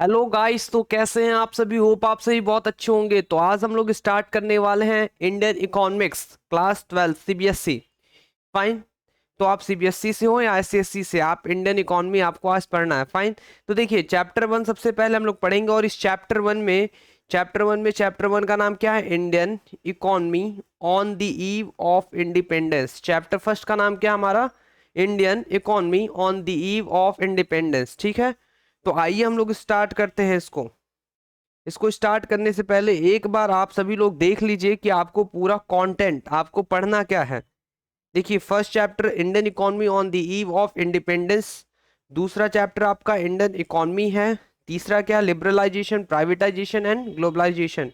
Hello guys, तो कैसे हैं आप सभी। होप आप सभी बहुत अच्छे होंगे। तो आज हम लोग स्टार्ट करने वाले हैं Indian economics class 12 CBSE. Fine. तो आप सीबीएसई से हो या आईसीएसई से, आप इंडियन इकोनॉमी आपको आज पढ़ना है। फाइन। तो देखिए चैप्टर 1 सबसे पहले हम लोग पढ़ेंगे, और इस चैप्टर 1 का नाम क्या है? Indian economy on the eve of independence. Chapter first का नाम क्या है हमारा? Indian economy on the eve of independence. ठीक है। तो आइए हम लोग स्टार्ट करते हैं इसको। इसको स्टार्ट करने से पहले एक बार आप सभी लोग देख लीजिए कि आपको पूरा कंटेंट आपको पढ़ना क्या है। देखिए first chapter Indian economy on the eve of independence. दूसरा चैप्टर आपका इंडियन इकोनॉमी है। तीसरा क्या? Liberalization, privatization and globalization.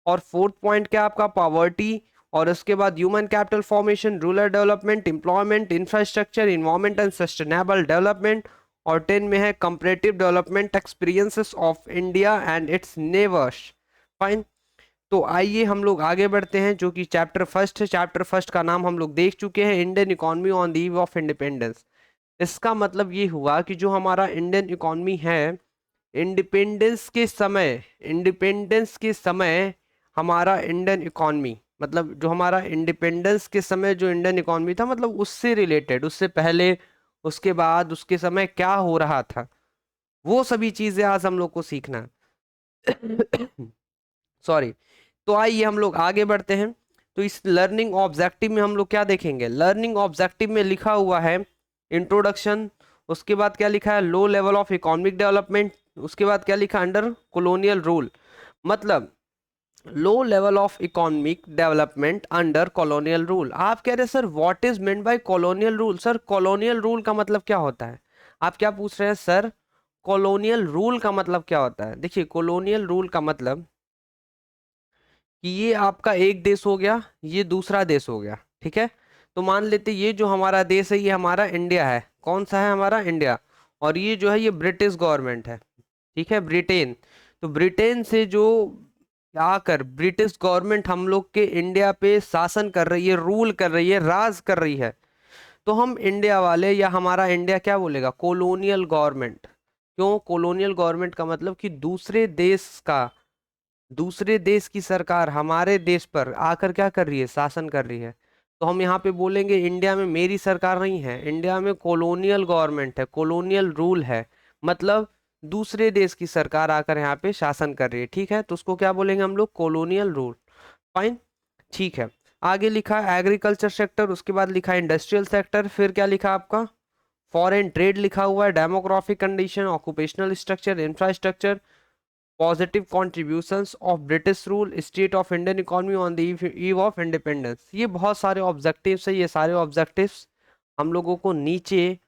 और फोर्थ पॉइंट क्या आपका? पॉवर्टी। और उसके बाद human capital formation, rural development, employment, infrastructure, environment and sustainable development. और 10 में है comparative development experiences of India and its neighbours. Fine. तो आइए हम लोग आगे बढ़ते हैं, जो कि चैप्टर फर्स्ट है। चैप्टर फर्स्ट का नाम हम लोग देख चुके हैं, Indian economy on the eve of independence. इसका मतलब ये हुआ कि जो हमारा इंडियन इकोनॉमी है, इंडिपेंडेंस के समय हमारा इंडियन इकोनॉमी, मतलब जो हमारा इंडिपेंडेंस के समय जो इंडियन इकोनॉमी था, मतलब उससे रिलेटेड, उससे पहले, उसके बाद, उसके समय क्या हो रहा था, वो सभी चीजें आज हम लोग को सीखना है। सॉरी। तो आइए हम लोग आगे बढ़ते हैं। तो इस लर्निंग ऑब्जेक्टिव में हम लोग क्या देखेंगे? लर्निंग ऑब्जेक्टिव में लिखा हुआ है इंट्रोडक्शन। उसके बाद क्या लिखा है? Low level of economic development. उसके बाद क्या लिखा? Under colonial rule. मतलब low level of economic development under colonial rule. आप कह रहे हैं sir what is meant by colonial rule. Sir colonial rule का मतलब क्या होता है? आप क्या पूछ रहे हैं सर? कॉलोनियल रूल का मतलब क्या होता है? देखिए कॉलोनियल रूल का मतलब कि ये आपका एक देश हो गया, ये दूसरा देश हो गया। ठीक है। तो मान लेते ये जो हमारा देश है, ये हमारा इंडिया है। कौन सा है? हमारा इंडिया। और ये जो है ये ब्रिटिश गवर्नमेंट है। ठीक है, ब्रिटेन। तो ब्रिटेन से जो आकर ब्रिटिश गवर्नमेंट हम लोग के इंडिया पे शासन कर रही है, रूल कर रही है, राज कर रही है। तो हम इंडिया वाले, या हमारा इंडिया क्या बोलेगा? Colonial government. क्यों कॉलोनियल गवर्नमेंट? का मतलब कि दूसरे देश की सरकार हमारे देश पर आकर क्या कर रही है? शासन कर रही है। तो हम यहाँ पे बोलेंगे इंडिया में मेरी सरकार नहीं है, इंडिया में कॉलोनियल गवर्नमेंट है, कॉलोनियल रूल है। मतलब दूसरे देश की सरकार आकर यहाँ पे शासन कर रही है। ठीक है, तो उसको क्या बोलेंगे हम लोग? Colonial rule. फाइन। ठीक है। आगे लिखा है एग्रीकल्चर सेक्टर, उसके बाद लिखा है इंडस्ट्रियल सेक्टर, फिर क्या लिखा आपका? फॉरेन ट्रेड लिखा हुआ है, demographic condition, occupational structure, infrastructure, positive contributions of British rule, state of Indian economy on the eve of independence. ये बहुत सारे ऑब्जेक्टिव्स है, ये सारे ऑब्जेक्टिव्स हम लोगों को नीचे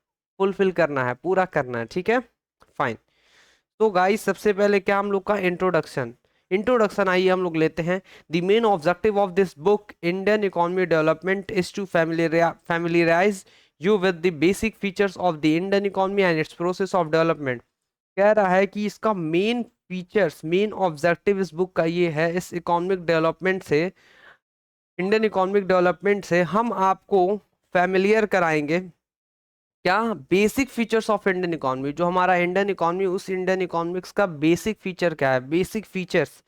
फुलफिल करना है, पूरा करना है। ठीक है। फाइन। तो गाइस सबसे पहले क्या हम लोग का? इंट्रोडक्शन आइए हम लोग लेते हैं। The main objective of this book Indian economy development is to familiarize you with the basic features of the Indian economy and its process of development। कह रहा है कि इसका मेन फीचर्स, मेन ऑब्जेक्टिव इस बुक का ये है, इस इकोनॉमिक डेवलपमेंट से, इंडियन इकोनॉमिक डेवलपमेंट से हम आपको फैमिलियर कराएंगे। क्या? Basic features of Indian economy. जो हमारा इंडियन इकोनॉमी, उस इंडियन इकोनॉमिक्स का बेसिक फीचर क्या है? Basic features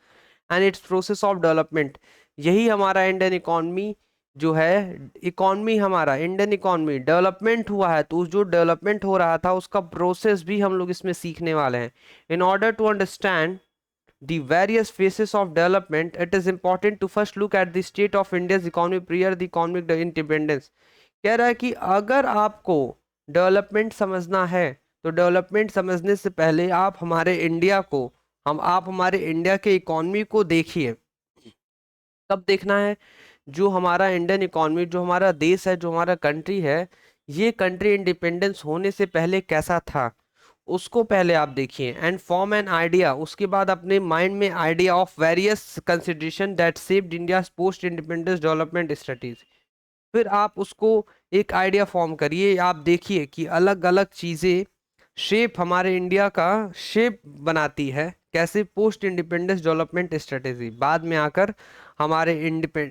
and it's process of development. यही हमारा इंडियन इकोनॉमी जो है, इकोनॉमी हमारा इंडियन इकोनॉमी डेवलपमेंट हुआ है, तो उस जो डेवलपमेंट हो रहा था उसका प्रोसेस भी हम लोग इसमें सीखने वाले हैं। In order to understand the various phases of development, it is important to first look at the state of India's economy prior the economic independence। कह रहा है कि अगर आपको डेवलपमेंट समझना है, तो डेवलपमेंट समझने से पहले आप हमारे इंडिया को, आप हमारे इंडिया के इकोनॉमी को देखिए। कब देखना है? जो हमारा इंडियन इकोनॉमी, जो हमारा देश है, जो हमारा कंट्री है, ये कंट्री इंडिपेंडेंस होने से पहले कैसा था, उसको पहले आप देखिए। एंड फॉर्म एन आइडिया, उसके बाद अपने माइंड में idea of various consideration that shaped India post independence development strategies. फिर आप उसको एक आइडिया फॉर्म करिए। आप देखिए कि अलग अलग चीज़ें शेप हमारे इंडिया का शेप बनाती है कैसे? पोस्ट इंडिपेंडेंस डेवलपमेंट स्ट्रेटेजी बाद में आकर हमारे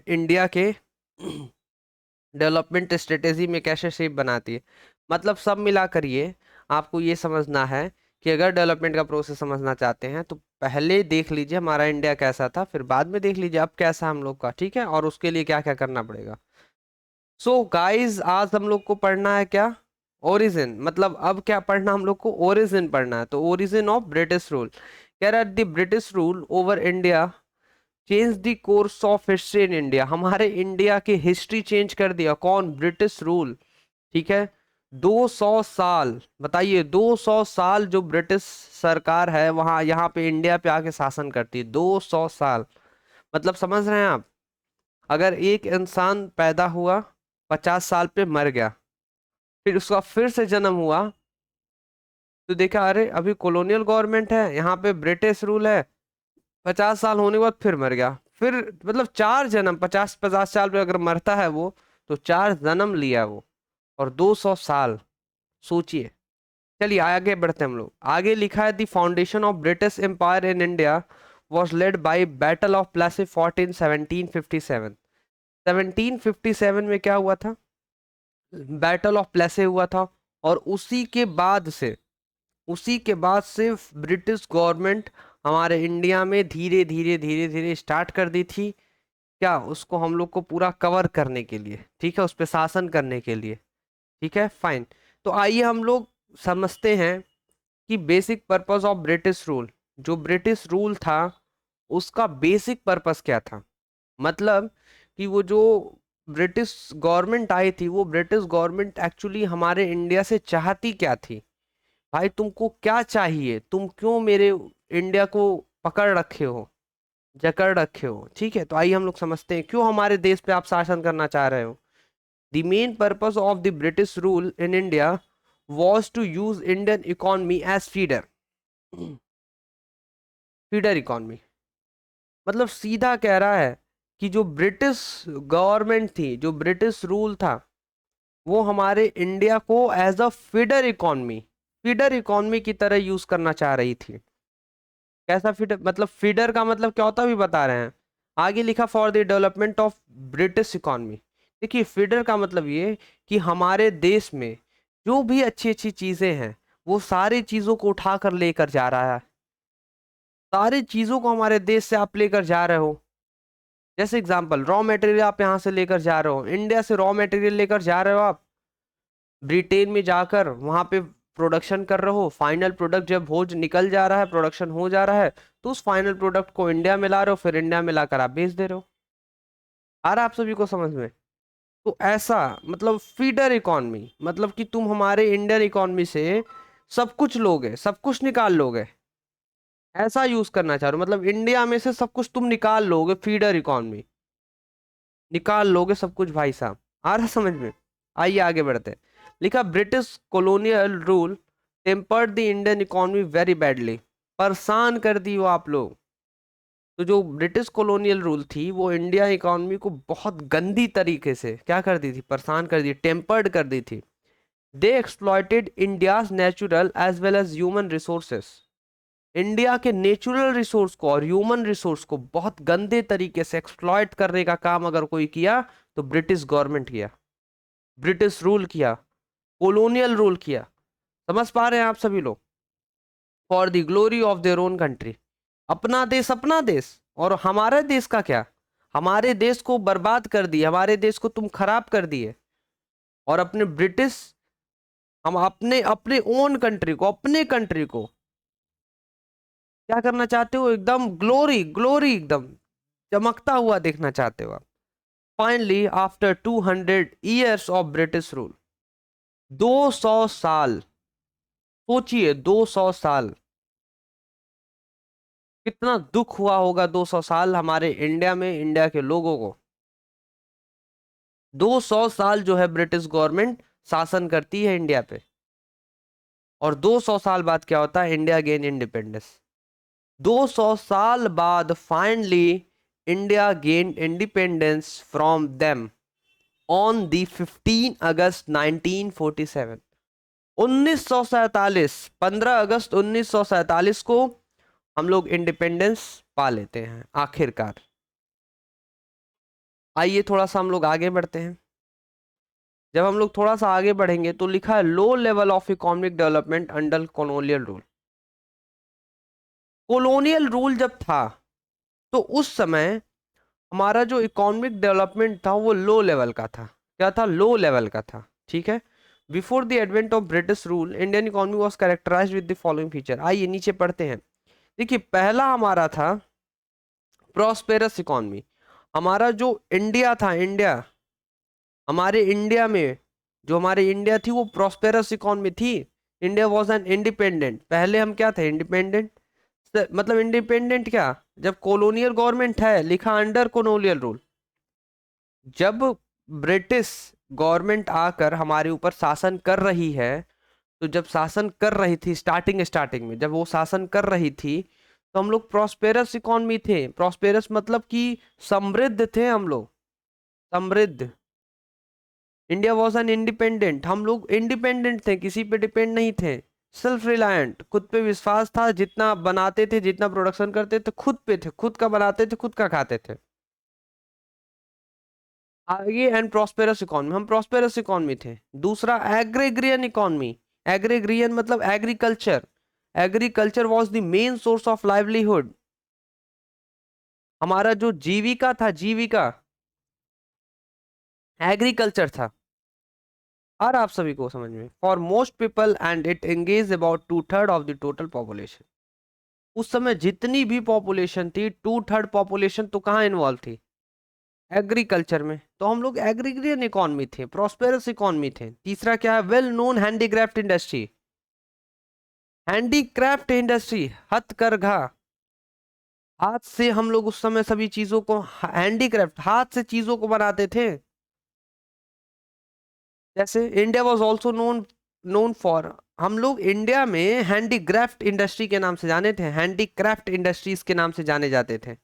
इंडिया के डेवलपमेंट स्ट्रेटेजी में कैसे शेप बनाती है। मतलब सब मिलाकर ये आपको ये समझना है कि अगर डेवलपमेंट का प्रोसेस समझना चाहते हैं तो पहले देख लीजिए हमारा इंडिया कैसा था, फिर बाद में देख लीजिए अब कैसा हम लोग का, ठीक है, और उसके लिए क्या क्या करना पड़ेगा। सो गाइस आज हम लोग को पढ़ना है क्या, ओरिजिन, मतलब अब क्या पढ़ना हम लोग को, ओरिजिन पढ़ना है। तो ओरिजिन ऑफ ब्रिटिश रूल, कह रहा है the British rule over India change the course of history in India, हमारे इंडिया की हिस्ट्री चेंज कर दिया, कौन, ब्रिटिश रूल, ठीक है। 200 साल, बताइए 200 साल जो ब्रिटिश सरकार है वहां यहाँ पे इंडिया पे आके शासन करती है, 200 साल, मतलब समझ रहे हैं आप। अगर एक इंसान पैदा हुआ, 50 साल पे मर गया, फिर उसका फिर से जन्म हुआ, तो देखा अरे अभी कॉलोनियल गवर्नमेंट है, यहाँ पे ब्रिटिश रूल है, 50 साल होने के बाद फिर मर गया, फिर मतलब 4 जन्म, 50 50 साल पे अगर मरता है वो, तो 4 जन्म लिया वो, और 200 साल, सोचिए। चलिए आगे बढ़ते हैं हम लोग, आगे लिखा है the foundation of British empire in India was laid by battle of Plassey fought in 1757। 1757 में क्या हुआ था, बैटल ऑफ प्लेसे हुआ था, और उसी के बाद से ब्रिटिश गवर्नमेंट हमारे इंडिया में धीरे धीरे धीरे धीरे स्टार्ट कर दी थी, क्या, उसको हम लोग को पूरा कवर करने के लिए, ठीक है, उस पर शासन करने के लिए, ठीक है, फाइन। तो आइए हम लोग समझते हैं कि basic purpose of British rule, जो ब्रिटिश रूल था उसका बेसिक पर्पस क्या था। मतलब कि वो जो ब्रिटिश गवर्नमेंट आई थी, वो ब्रिटिश गवर्नमेंट एक्चुअली हमारे इंडिया से चाहती क्या थी, भाई तुमको क्या चाहिए, तुम क्यों मेरे इंडिया को पकड़ रखे हो, जकड़ रखे हो, ठीक है। तो आइए हम लोग समझते हैं क्यों हमारे देश पे आप शासन करना चाह रहे हो। The main purpose of the British rule in India was to use Indian economy as feeder, feeder economy, मतलब सीधा कह रहा है कि जो ब्रिटिश गवर्नमेंट थी, जो ब्रिटिश रूल था, वो हमारे इंडिया को as a feeder economy, feeder economy की तरह यूज करना चाह रही थी। कैसा फीडर, मतलब फीडर का मतलब क्या होता है भी बता रहे हैं। आगे लिखा for the development of British economy, देखिए फीडर का मतलब ये कि हमारे देश में जो भी अच्छी अच्छी चीजें हैं वो सारी चीजों को उठाकर लेकर जा रहा है, सारी चीजों को हमारे देश से आप लेकर जा रहे हो। जैसे एग्जांपल, रॉ मटेरियल आप यहाँ से लेकर जा रहे हो, इंडिया से रॉ मटेरियल लेकर जा रहे हो आप, ब्रिटेन में जाकर वहां पे प्रोडक्शन कर रहे हो, फाइनल प्रोडक्ट जब हो निकल जा रहा है, प्रोडक्शन हो जा रहा है, तो उस फाइनल प्रोडक्ट को इंडिया में ला रहे हो, फिर इंडिया में लाकर आप बेच दे रहे हो। आ रहा है आप सभी को समझ में। तो ऐसा मतलब फीडर इकोनॉमी, मतलब कि तुम हमारे इंडियन इकोनॉमी से सब कुछ लोगे, सब कुछ निकाल लोगे, ऐसा यूज करना चाह रहे हो, मतलब इंडिया में से सब कुछ तुम निकाल लोगे, फीडर इकोनॉमी, निकाल लोगे सब कुछ भाई साहब। आ रहा समझ में। आइए आगे बढ़ते हैं। लिखा British colonial rule tempered the Indian economy very badly, परेशान कर दी वो आप लोग। तो जो ब्रिटिश कॉलोनियल रूल थी वो इंडिया इकोनॉमी को बहुत गंदी तरीके से क्या कर दी थी, परेशान कर दी, टेम्पर्ड कर दी थी। They exploited India's natural as well as human resources, India के नेचुरल रिसोर्स को और ह्यूमन रिसोर्स को बहुत गंदे तरीके से एक्सप्लॉइट करने का काम अगर कोई किया तो ब्रिटिश गवर्नमेंट किया, ब्रिटिश रूल किया, कॉलोनियल रूल किया। समझ पा रहे हैं आप सभी लोग। For the glory of their own country, अपना देश, अपना देश, और हमारे देश का क्या, हमारे देश को बर्बाद कर दिए, हमारे देश को तुम खराब कर दिए, और अपने ब्रिटिश, हम अपने अपने ओन कंट्री को, अपने कंट्री को क्या करना चाहते हो, एकदम ग्लोरी, ग्लोरी एकदम चमकता हुआ देखना चाहते हो आप। Finally after 200 years of British rule, 200 साल, सोचिए 200 साल, कितना दुख हुआ होगा 200 साल हमारे इंडिया में, इंडिया के लोगों को। 200 साल जो है ब्रिटिश गवर्नमेंट शासन करती है इंडिया पे, और 200 साल बाद क्या होता है, इंडिया गेन इंडिपेंडेंस। 200 साल बाद finally India gain independence from them on the 15 अगस्त 1947, 1947, 15 अगस्त 1947 को हम लोग इंडिपेंडेंस पा लेते हैं आखिरकार। आइए थोड़ा सा हम लोग आगे बढ़ते हैं। जब हम लोग थोड़ा सा आगे बढ़ेंगे तो लिखा है low level of economic development under colonial rule, colonial rule जब था तो उस समय हमारा जो इकोनॉमिक डेवलपमेंट था वो लो लेवल का था। क्या था? लो लेवल का था। ठीक है। Before the advent of British rule Indian economy was characterized with the following feature. आइए नीचे पढ़ते हैं। देखिए पहला हमारा था प्रॉस्पेरस इकोनॉमी। हमारा जो इंडिया था, इंडिया, हमारे इंडिया में जो हमारी इंडिया थी वो प्रॉस्पेरस इकोनॉमी थी। India was an independent. पहले हम क्या थे? इंडिपेंडेंट। मतलब इंडिपेंडेंट क्या? जब कॉलोनियल गवर्नमेंट है, लिखा अंडर कॉलोनियल रूल। जब ब्रिटिश गवर्नमेंट आकर हमारे ऊपर शासन कर रही है, तो जब शासन कर रही थी स्टार्टिंग स्टार्टिंग में, जब वो शासन कर रही थी तो हम लोग प्रॉस्पेरस इकोनॉमी थे। प्रॉस्पेरस मतलब कि समृद्ध थे हम लोग, समृद्ध। India was an independent. हम लोग इंडिपेंडेंट थे, किसी पे डिपेंड नहीं थे। सेल्फ रिलायंट, खुद पे विश्वास था। जितना बनाते थे, जितना प्रोडक्शन करते थे, खुद पे थे, खुद का बनाते थे, खुद का खाते थे। आगे एंड प्रॉस्पेरस इकोनॉमी, हम प्रॉस्पेरस इकोनॉमी थे। दूसरा एग्रीग्रियन इकोनॉमी। एग्रीग्रियन मतलब agriculture. Agriculture was the main source of livelihood. हमारा जो जीविका था, जीविका एग्रीकल्चर था। और आप सभी को समझ में, for most people and it engage about 2/3 of the total population. उस समय जितनी भी पॉपुलेशन थी, 2/3 पॉपुलेशन तो कहाँ इन्वॉल्व थी? एग्रीकल्चर में। तो हम लोग एग्रीग्रियन इकोनॉमी थे, प्रॉस्पेरस इकोनॉमी थे। तीसरा क्या है? Well known handicraft industry. Handicraft industry, हथकरघा। हाथ से हम लोग उस समय सभी चीजों को, हैंडीक्राफ्ट, हाथ से चीजों को बनाते थे। जैसे India was also known known for, हम लोग इंडिया में हैंडीक्राफ्ट इंडस्ट्री के नाम से जाने थे, हैंडीक्राफ्ट इंडस्ट्रीज के नाम से जाने जाते थे।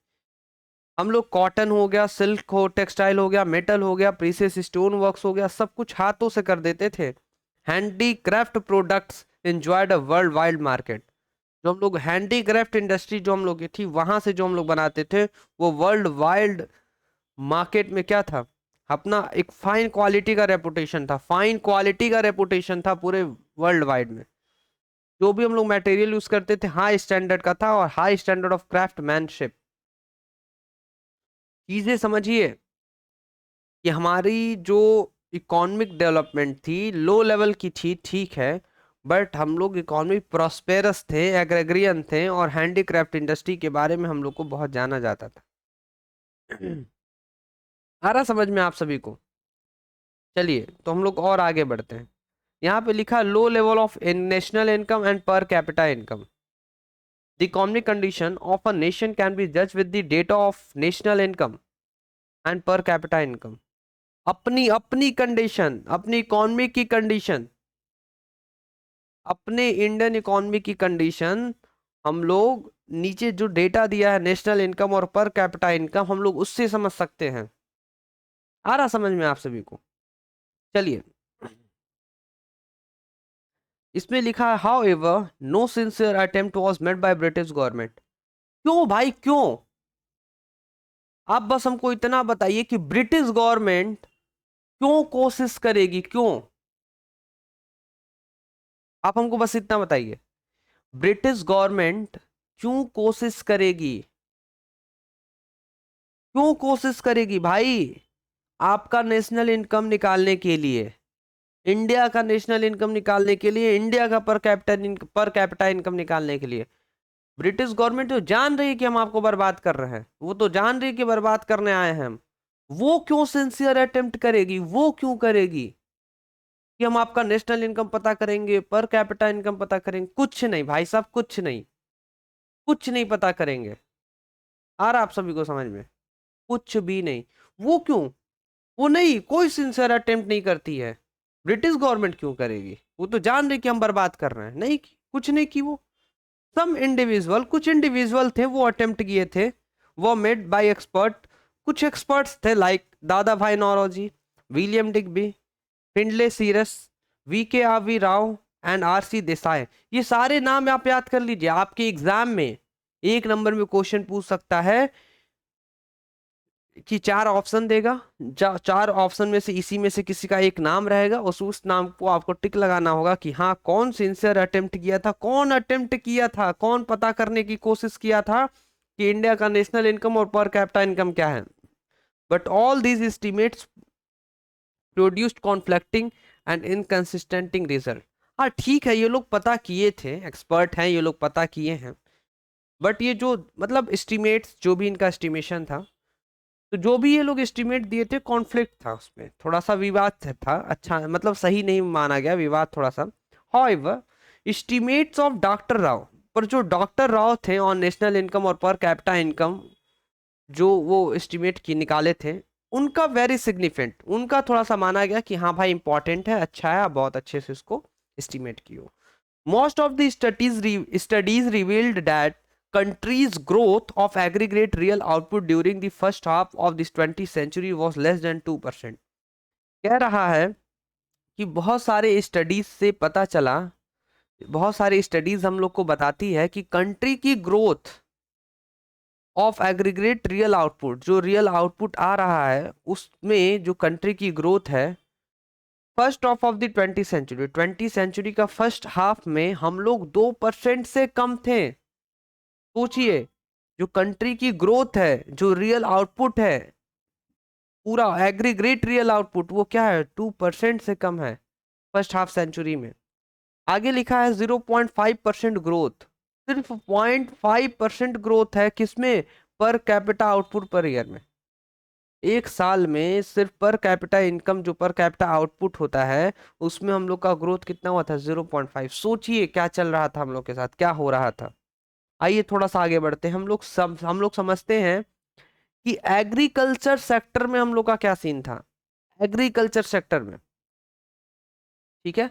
हम लोग कॉटन हो गया, सिल्क हो, टेक्सटाइल हो गया, मेटल हो गया, प्रीसियस स्टोन वर्क्स हो गया, सब कुछ हाथों से कर देते थे। Handicraft products enjoyed a world wide market. जो हम लोग हैंडीक्राफ्ट इंडस्ट्री जो हम लोग की थी, वहां से जो हम लोग बनाते थे, वो वर्ल्ड वाइड मार्केट में क्या था? अपना एक फाइन क्वालिटी का रेपुटेशन था, फाइन क्वालिटी का रेपुटेशन था पूरे वर्ल्ड वाइड में। जो भी हम लोग मटेरियल यूज करते थे हाई स्टैंडर्ड का था, और हाई स्टैंडर्ड ऑफ क्राफ्टमैनशिप। चीजें समझिए कि हमारी जो इकोनॉमिक डेवलपमेंट थी लो लेवल की थी, ठीक है, बट हम लोग इकोनॉमी प्रॉस्पेरस थे, एग्रेग्रियन थे, और हैंडीक्राफ्ट इंडस्ट्री के बारे में हम लोग को बहुत जाना जाता था। आ रहा समझ में आप सभी को? चलिए तो हम लोग और आगे बढ़ते हैं। यहाँ पे लिखा low level of national income and per capita income. The economic condition of a nation can be जज with the data of national income and per capita income. अपनी अपनी कंडीशन, अपनी इकोनॉमी की कंडीशन, अपने इंडियन इकोनॉमी की condition हम लोग नीचे जो डेटा दिया है नेशनल इनकम और पर कैपिटा इनकम, हम लोग उससे समझ सकते हैं। आ रहा समझ में आप सभी को? चलिए, इसमें लिखा है however no sincere attempt was made by British government. क्यों भाई, क्यों? आप बस हमको इतना बताइए कि ब्रिटिश गवर्नमेंट क्यों कोशिश करेगी, क्यों? आप हमको बस इतना बताइए, ब्रिटिश गवर्नमेंट क्यों कोशिश करेगी? क्यों कोशिश करेगी भाई? आपका नेशनल इनकम निकालने के लिए, इंडिया का नेशनल इनकम निकालने के लिए, इंडिया का पर कैपिटा इनकम निकालने के लिए। ब्रिटिश गवर्नमेंट तो जान रही है कि हम आपको बर्बाद कर रहे हैं, वो तो जान रही है कि बर्बाद करने आए हैं हम। वो क्यों सिंसियर अटेम्प्ट करेगी? वो क्यों करेगी कि हम आपका नेशनल इनकम पता करेंगे, पर कैपिटा इनकम पता करेंगे? कुछ नहीं भाई साहब, कुछ नहीं, कुछ नहीं पता करेंगे। आ रहा आप सभी को समझ में? कुछ भी नहीं। वो क्यों? वो नहीं, कोई सिंसियर अटेम्प्ट नहीं करती है। ब्रिटिश गवर्नमेंट क्यों करेगी? वो तो जान रही कि हम बर्बाद कर रहे हैं। नहीं की, कुछ नहीं की वो। सम इंडिविजुअल, कुछ इंडिविजुअल थे वो अटेम्प्ट किए थे, वो मेड बाय एक्सपर्ट। कुछ एक्सपर्ट्स थे like Dadabhai Naoroji, William Digby, Findlay Shirras, V K R V Rao and R C Desai. ये सारे नाम आप याद कर लीजिए, आपके एग्जाम में 1 नंबर में क्वेश्चन पूछ सकता है। कि 4 ऑप्शन देगा, 4 ऑप्शन में से इसी में से किसी का एक नाम रहेगा, उस नाम को आपको टिक लगाना होगा कि हाँ कौन सिंसियर अटेम्प्ट किया था, कौन अटेम्प्ट किया था, कौन पता करने की कोशिश किया था कि इंडिया का नेशनल इनकम और पर कैपिटा इनकम क्या है। But all these estimates produced conflicting and inconsistenting result. हाँ ठीक है, ये लोग पता किए थे, एक्सपर्ट हैं ये लोग, पता किए हैं, बट ये जो मतलब एस्टिमेट्स, जो भी इनका एस्टिमेशन था, तो जो भी ये लोग एस्टिमेट दिए थे कॉन्फ्लिक्ट था, उसमें थोड़ा सा विवाद था, अच्छा मतलब सही नहीं माना गया, विवाद थोड़ा सा। However estimates of doctor Rao, पर जो डॉक्टर राव थे ऑन नेशनल इनकम और पर कैपिटा इनकम, जो वो एस्टिमेट की निकाले थे, उनका वेरी सिग्निफिकेंट, उनका थोड़ा सा माना गया कि हाँ भाई इंपॉर्टेंट है, अच्छा है, आप बहुत अच्छे से इसको एस्टिमेट किए। Most of the studies revealed that country's growth of aggregate real output during the first half of this 20th century was less than 2%। कह रहा है कि बहुत सारे स्टडीज से पता चला, बहुत सारी स्टडीज हम लोग को बताती है कि कंट्री की growth of aggregate real output, जो रियल आउटपुट आ रहा है उसमें जो कंट्री की ग्रोथ है, first half of the 20th century, 20th century का फर्स्ट हाफ में हम लोग 2% से कम थे। सोचिए, जो कंट्री की ग्रोथ है, जो रियल आउटपुट है, पूरा एग्रीगेट रियल आउटपुट, वो क्या है, 2% से कम है फर्स्ट हाफ सेंचुरी में। आगे लिखा है 0.5% ग्रोथ, सिर्फ 0.5% ग्रोथ है किसमें, per capita output per year में। एक साल में सिर्फ पर कैपिटा इनकम, जो पर कैपिटा आउटपुट होता है, उसमें हम लोग का ग्रोथ कितना हुआ था, 0.5। सोचिए क्या चल रहा था हम लोग के साथ, क्या हो रहा था। आइए थोड़ा सा आगे बढ़ते हैं। हम लोग समझते हैं कि एग्रीकल्चर सेक्टर में हम लोग का क्या सीन था, एग्रीकल्चर सेक्टर में। ठीक है,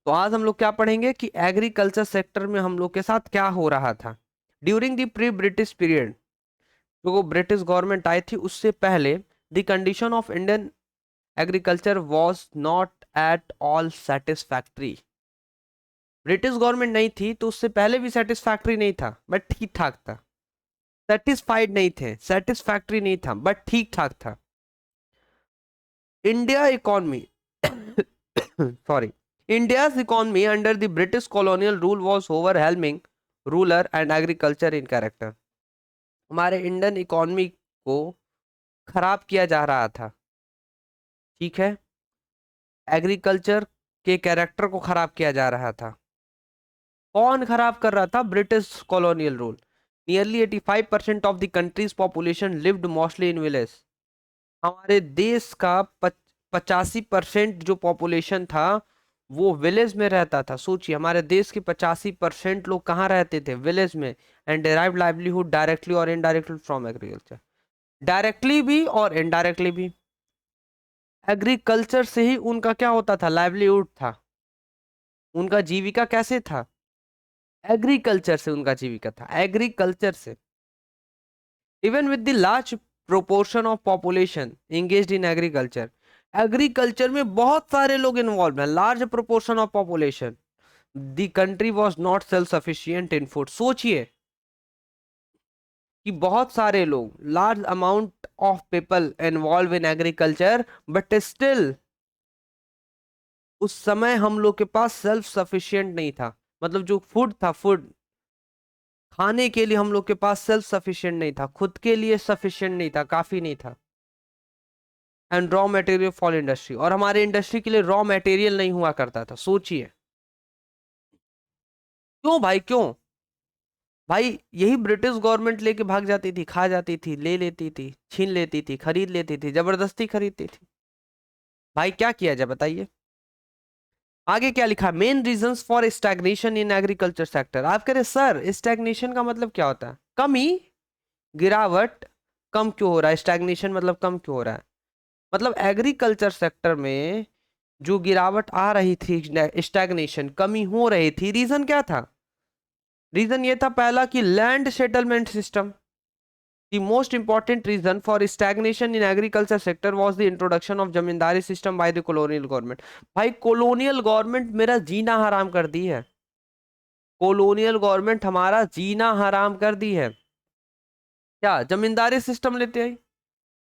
तो आज हम लोग क्या पढ़ेंगे कि एग्रीकल्चर सेक्टर में हम लोग के साथ क्या हो रहा था during the pre British period. जो ब्रिटिश गवर्नमेंट आई थी उससे पहले, the condition of Indian agriculture was not at all satisfactory. British government नहीं थी तो उससे पहले भी सेटिस्फैक्ट्री नहीं था, बट ठीक ठाक था। सेटिस्फाइड नहीं थे, सेटिस्फैक्ट्री नहीं था, बट ठीक ठाक था। India economy sorry, India's economy under the British colonial rule was overwhelming rural and agriculture in character। हमारे इंडियन इकोनॉमी को खराब किया जा रहा था, ठीक है, एग्रीकल्चर के कैरेक्टर को खराब किया जा रहा था। कौन खराब कर रहा था, British colonial rule. Nearly 85% of the countries population lived mostly in village. हमारे देश का 85% जो पॉपुलेशन था वो विलेज में रहता था। सोचिए, हमारे देश के 85% लोग कहाँ रहते थे, विलेज में। एंड डिराइव लाइवलीहुड डायरेक्टली और इनडायरेक्टली फ्रॉम एग्रीकल्चर, डायरेक्टली भी और इनडायरेक्टली भी। एग्रीकल्चर से ही उनका क्या होता था, लाइवलीहुड था, उनका जीविका कैसे था, एग्रीकल्चर से उनका जीविका था, एग्रीकल्चर से। Even with the large proportion of population engaged in agriculture, agriculture में बहुत सारे लोग इन्वॉल्व हैं, large proportion of population, the country was not self sufficient in food. सोचिए कि बहुत सारे लोग, large amount of people involve in agriculture, but still उस समय हम लोग के पास सेल्फ सफिशिएंट नहीं था। मतलब जो फूड था, फूड खाने के लिए हम लोग के पास सेल्फ सफिशिएंट नहीं था, खुद के लिए सफिशिएंट नहीं था, काफी नहीं था। And raw material for industry, और हमारे इंडस्ट्री के लिए रॉ मटेरियल नहीं हुआ करता था। सोचिए क्यों भाई, क्यों भाई, यही ब्रिटिश गवर्नमेंट लेके भाग जाती थी, खा जाती थी, ले लेती थी, छीन लेती थी, खरीद लेती थी, जबरदस्ती खरीदती थी। भाई क्या किया जाए बताइए। आगे क्या लिखा, main reasons for stagnation in agriculture sector. आप कह रहे सर स्टैग्नेशन का मतलब क्या होता है, कमी, गिरावट, कम क्यों हो रहा है, स्टैग्नेशन मतलब कम क्यों हो रहा है। मतलब एग्रीकल्चर सेक्टर में जो गिरावट आ रही थी, स्टैग्नेशन, कमी हो रही थी, रीजन क्या था। रीजन ये था पहला कि land settlement system. The most important reason for stagnation in agriculture sector was the introduction of zamindari system by the colonial government. भाई कॉलोनियल गवर्नमेंट मेरा जीना हराम कर दी है, कॉलोनियल गवर्नमेंट हमारा जीना हराम कर दी है। क्या जमींदारी सिस्टम लेते हैं,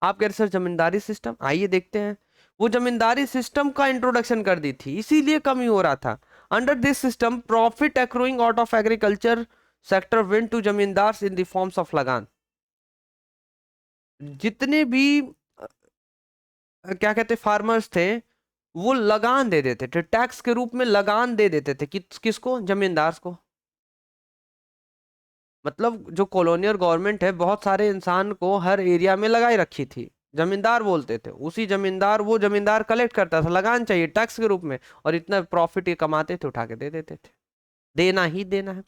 आप कह रहे सर जमींदारी सिस्टम, आइए देखते हैं। वो जमींदारी सिस्टम का इंट्रोडक्शन कर दी थी, इसीलिए कमी हो रहा था। Under this system profit accruing out of agriculture sector went to zamindars in the forms of lagan. जितने भी क्या कहते फार्मर्स थे, वो लगान दे देते थे, टैक्स के रूप में लगान दे देते थे। किसको? जमींदार को। मतलब जो कॉलोनियल गवर्नमेंट है, बहुत सारे इंसान को हर एरिया में लगाई रखी थी, जमींदार बोलते थे। उसी जमींदार, वो जमींदार कलेक्ट करता था, लगान चाहिए टैक्स के रूप में, और इतना प्रॉफिट ये कमाते थे, उठा के दे देते थे। देना ही देना है।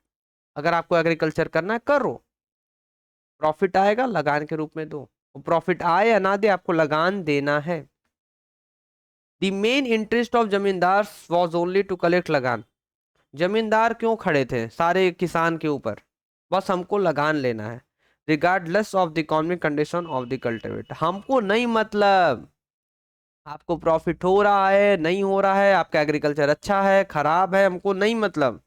अगर आपको एग्रीकल्चर करना है, करो, प्रॉफिट आएगा लगान के रूप में दो। प्रॉफिट आए या ना दे, आपको लगान देना है। द मेन इंटरेस्ट ऑफ जमींदार वॉज ओनली टू कलेक्ट लगान। जमींदार क्यों खड़े थे सारे किसान के ऊपर? बस हमको लगान लेना है, regardless of the economic condition of the cultivate. हमको नहीं मतलब आपको प्रॉफिट हो रहा है नहीं हो रहा है, आपका एग्रीकल्चर अच्छा है खराब है, हमको नहीं मतलब।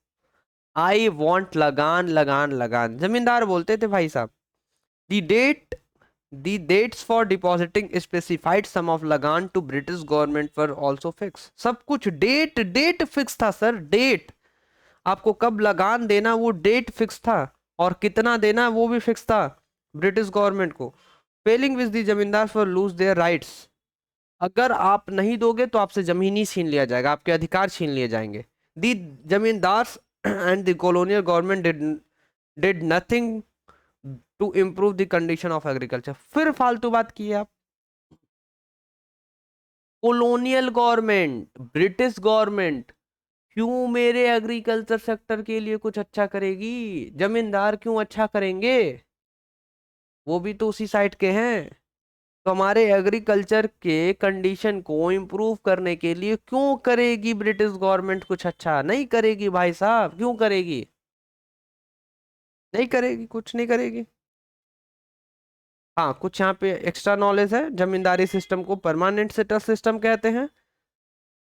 आई वॉन्ट लगान लगान लगान, जमींदार बोलते थे भाई साहब। दी date The dates for depositing specified sum of lagan to British government were also fixed. सब कुछ डेट फिक्स था सर, डेट। आपको कब लगान देना वो डेट फिक्स था, और कितना देना वो भी फिक्स था ब्रिटिश गवर्नमेंट को। फेलिंग विच दी जमींदार फॉर लूज देयर राइट्स। अगर आप नहीं दोगे तो आपसे जमीन ही छीन लिया जाएगा, आपके अधिकार छीन लिए जाएंगे। The zamindars and the colonial government did nothing to improve the condition of agriculture. फिर फालतू बात की है आप। कॉलोनियल गवर्नमेंट, ब्रिटिश गवर्नमेंट क्यों मेरे एग्रीकल्चर सेक्टर के लिए कुछ अच्छा करेगी? जमींदार क्यों अच्छा करेंगे? वो भी तो उसी साइड के हैं। तो हमारे एग्रीकल्चर के कंडीशन को इम्प्रूव करने के लिए क्यों करेगी ब्रिटिश गवर्नमेंट कुछ अच्छा? नहीं करेगी भाई साहब, क्यों करेगी? नहीं करेगी, कुछ नहीं करेगी। हाँ, कुछ यहाँ पे एक्स्ट्रा नॉलेज है। जमींदारी सिस्टम को परमानेंट सेटल सिस्टम कहते हैं,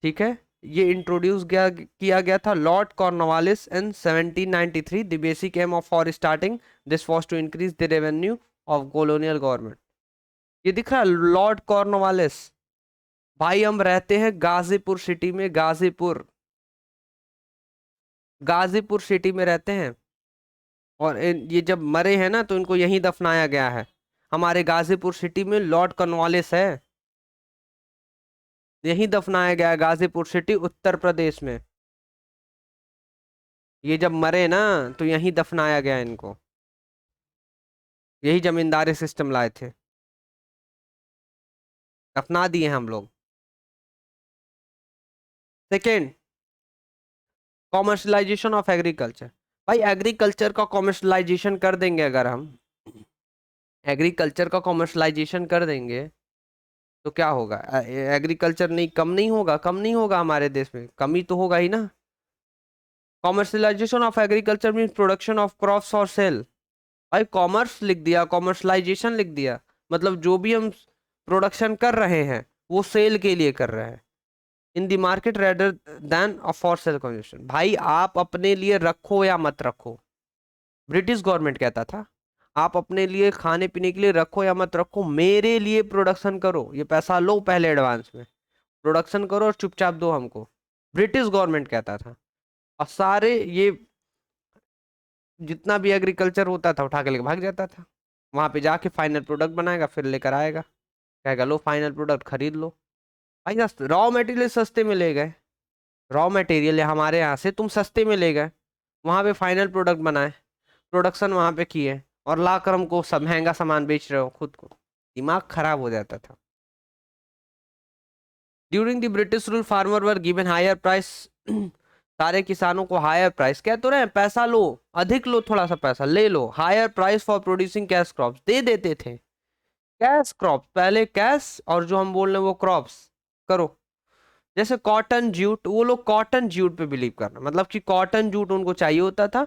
ठीक है। ये इंट्रोड्यूस किया गया था Lord Cornwallis in 1793। The basic aim of for starting this was to increase the revenue of colonial government. ये दिख रहा है, लॉर्ड कॉर्नवालिस। भाई हम रहते हैं गाजीपुर सिटी में, गाजीपुर, गाजीपुर सिटी में रहते हैं। और ये जब मरे हैं ना, तो इनको यहीं दफनाया गया है, हमारे गाजीपुर सिटी में लॉर्ड कॉर्नवालिस है, यहीं दफनाया गया है, गाजीपुर सिटी उत्तर प्रदेश में। ये जब मरे ना, तो यहीं दफनाया गया इनको, यही जमींदारी सिस्टम लाए थे, दफना दिए हम लोग। Second, commercialisation of agriculture. भाई एग्रीकल्चर का कॉमर्शलाइजेशन कर देंगे, अगर हम एग्रीकल्चर का कॉमर्शलाइजेशन कर देंगे तो क्या होगा? एग्रीकल्चर नहीं, कम नहीं होगा, कम नहीं होगा हमारे देश में, कमी तो होगा ही ना। Commercialisation of agriculture mean production of crops और सेल। भाई कॉमर्स लिख दिया, कॉमर्शलाइजेशन लिख दिया, मतलब जो भी हम प्रोडक्शन कर रहे हैं वो सेल के लिए कर रहे हैं, in the market rather than for self consumption. भाई आप अपने लिए रखो या मत रखो, ब्रिटिश गवर्नमेंट कहता था आप अपने लिए खाने पीने के लिए रखो या मत रखो, मेरे लिए प्रोडक्शन करो, ये पैसा लो पहले एडवांस में, प्रोडक्शन करो और चुपचाप दो हमको, ब्रिटिश गवर्नमेंट कहता था। और सारे ये जितना भी एग्रीकल्चर होता था उठा के लेके भाग जाता था, वहां पे जाके फाइनल प्रोडक्ट बनाएगा, फिर लेकर आएगा, कहेगा लो फाइनल प्रोडक्ट खरीद लो। भाई रॉ मटेरियल सस्ते में ले गए, रॉ मटेरियल हमारे यहाँ से तुम सस्ते में ले गए, वहां पे फाइनल प्रोडक्ट बनाए, प्रोडक्शन वहां पे किए, और लाकर हमको सब महंगा सामान बेच रहे हो खुद को, दिमाग खराब हो जाता था। During the British rule farmer were given higher price. सारे किसानों को हायर प्राइस, कह तो रहे हैं पैसा लो, अधिक लो, थोड़ा सा पैसा ले लो, higher price for producing cash crops दे देते थे। कैश क्रॉप, पहले कैश, और जो हम बोल रहे हैं वो क्रॉप्स करो। जैसे कॉटन जूट, वो लोग कॉटन जूट पे बिलीव करना, मतलब कि कॉटन जूट उनको चाहिए होता था।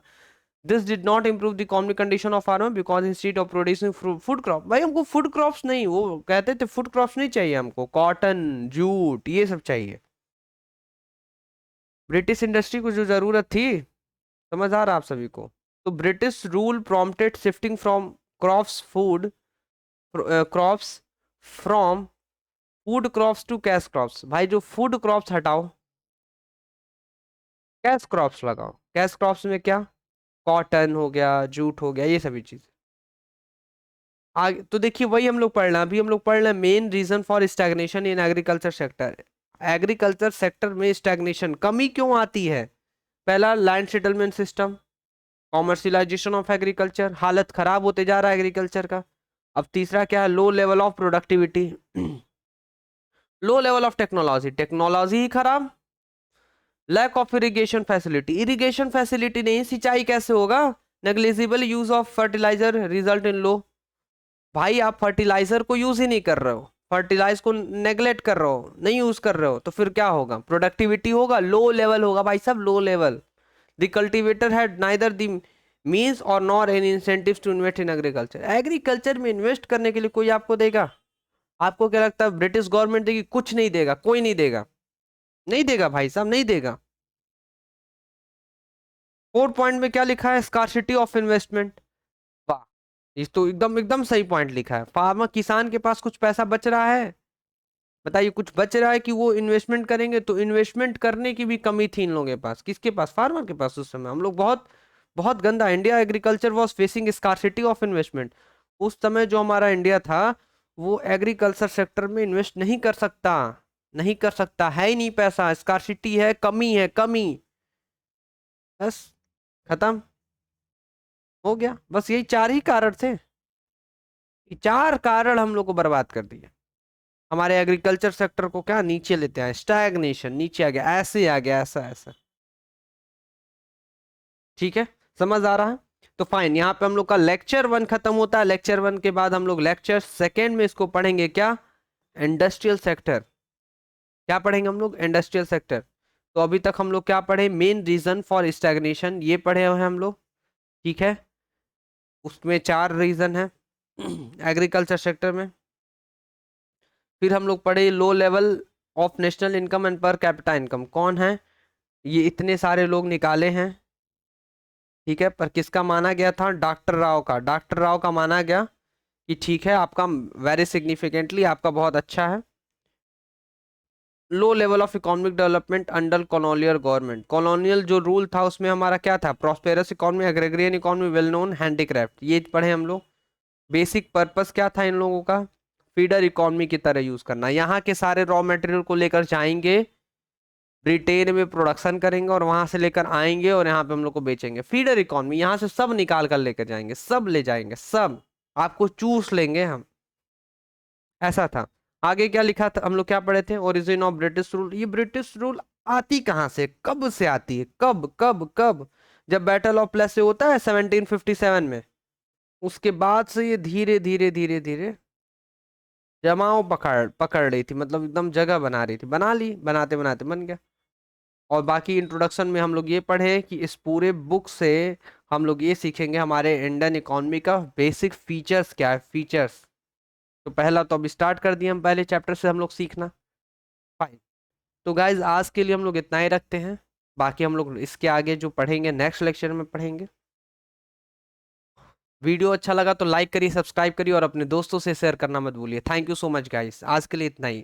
This did not improve the economic condition of farmer because instead of producing food crop. भाई हमको फूड क्रॉप्स नहीं, वो कहते थे फूड क्रॉप्स नहीं चाहिए हमको, कॉटन जूट ये सब चाहिए। ब्रिटिश इंडस्ट्री को जो जरूरत थी, समझ आ रहा आप सभी को? तो British rule prompted shifting from crops food crops from food crops to cash crops. भाई जो फूड क्रॉप्स हटाओ, कैश क्रॉप्स लगाओ। कैश क्रॉप्स में क्या, कॉटन हो गया, जूट हो गया, ये सभी चीज। आगे तो देखिए वही हम लोग पढ़ रहे हैं, अभी हम लोग पढ़ रहे हैं main reason for stagnation in agriculture sector. Agriculture sector में स्टैग्नेशन, कमी क्यों आती है? पहला, land settlement system, commercialisation of agriculture, हालत खराब होते जा रहा है एग्रीकल्चर का। अब तीसरा क्या है, low level of productivity, low level of technology, technology ही खराब। Lack of irrigation facility, irrigation facility नहीं, सिंचाई कैसे होगा? Negligible use of fertiliser result in low. भाई आप फर्टिलाइजर को यूज ही नहीं कर रहे हो, फर्टिलाइज को नेग्लेक्ट कर रहे हो, नहीं यूज कर रहे हो, तो फिर क्या होगा? प्रोडक्टिविटी होगा, लो लेवल होगा भाई सब, low level. The cultivator had neither the means और nor any incentives to invest in agriculture. Agriculture में इन्वेस्ट करने के लिए कोई आपको देगा? आपको क्या लगता है ब्रिटिश गवर्नमेंट देगी? कुछ नहीं देगा, कोई नहीं देगा, नहीं देगा भाई साहब, नहीं देगा। 4 पॉइंट में क्या लिखा है, स्कार्सिटी ऑफ इन्वेस्टमेंट। वाह, इस तो एकदम एकदम सही पॉइंट लिखा है। फार्मर, किसान के पास कुछ पैसा बच रहा है, बताइए कुछ बच रहा है कि वो इन्वेस्टमेंट करेंगे? तो इन्वेस्टमेंट करने की भी कमी थी इन लोगों के पास। किसके पास? फार्मर के पास। उस समय हम लोग बहुत बहुत गंदा, India agriculture was facing scarcity of investment. उस समय जो हमारा इंडिया था वो एग्रीकल्चर सेक्टर में इन्वेस्ट नहीं कर सकता, नहीं कर सकता, है ही नहीं पैसा, स्कार्सिटी है, कमी है, कमी। बस खत्म, हो गया। बस यही चार ही कारण थे, ये चार कारण हम लोग को बर्बाद कर दिया। हमारे एग्रीकल्चर सेक्टर को क्या नीचे लेते हैं, स्टैग्नेशन, नीचे आ गया, ऐसे आ गया, ऐसा ऐसा। ठीक है, समझ आ रहा है? तो फाइन, यहाँ पे हम लोग का लेक्चर 1 खत्म होता है। लेक्चर 1 के बाद हम लोग लेक्चर 2 में इसको पढ़ेंगे, क्या? Industrial sector. क्या पढ़ेंगे हम लोग? Industrial sector. तो अभी तक हम लोग क्या पढ़े? मेन रीजन फॉर स्टैग्नेशन, ये पढ़े हुए हैं हम लोग। ठीक है, उसमें 4 रीजन है एग्रीकल्चर सेक्टर में। फिर हम लोग पढ़े लो level of national income and per capita income. कौन है ये? इतने सारे लोग निकाले हैं, ठीक है, पर किसका माना गया था? डॉक्टर राव का। डॉक्टर राव का माना गया कि ठीक है, आपका वेरी सिग्निफिकेंटली आपका बहुत अच्छा है। Low level of economic development under colonial government. Colonial जो रूल था उसमें हमारा क्या था? Prosperous economy, agrarian economy, well known handicraft, ये पढ़े हम लोग। बेसिक पर्पस क्या था इन लोगों का? फीडर इकोनॉमी की तरह यूज करना। यहाँ के सारे रॉ मटेरियल को लेकर जाएंगे, ब्रिटेन में प्रोडक्शन करेंगे और वहां से लेकर आएंगे और यहाँ पे हम लोग को बेचेंगे। फीडर इकोनॉमी, यहाँ से सब निकाल कर लेकर जाएंगे, सब ले जाएंगे, सब आपको चूस लेंगे हम, ऐसा था। आगे क्या लिखा था, हम लोग क्या पढ़े थे? Origin of British rule. ये ब्रिटिश रूल आती कहाँ से, कब से आती है, कब कब कब? जब बैटल ऑफ प्लेसी होता है 1757 में, उसके बाद से ये धीरे धीरे धीरे धीरे जमाओ पकड़ पकड़ रही थी, मतलब एकदम जगह बना रही थी, बना ली, बनाते बनाते बन गया। और बाकी इंट्रोडक्शन में हम लोग ये पढ़े कि इस पूरे बुक से हम लोग ये सीखेंगे हमारे इंडियन इकोनॉमी का बेसिक फीचर्स क्या है, फीचर्स। तो पहला तो अब स्टार्ट कर दिए हम, पहले चैप्टर से हम लोग सीखना। फाइन, तो गाइज आज के लिए हम लोग इतना ही रखते हैं, बाकी हम लोग इसके आगे जो पढ़ेंगे नेक्स्ट लेक्चर में पढ़ेंगे। वीडियो अच्छा लगा तो लाइक करिए, सब्सक्राइब करिए और अपने दोस्तों से शेयर करना मत भूलिए। Thank you so much guys, आज के लिए इतना ही।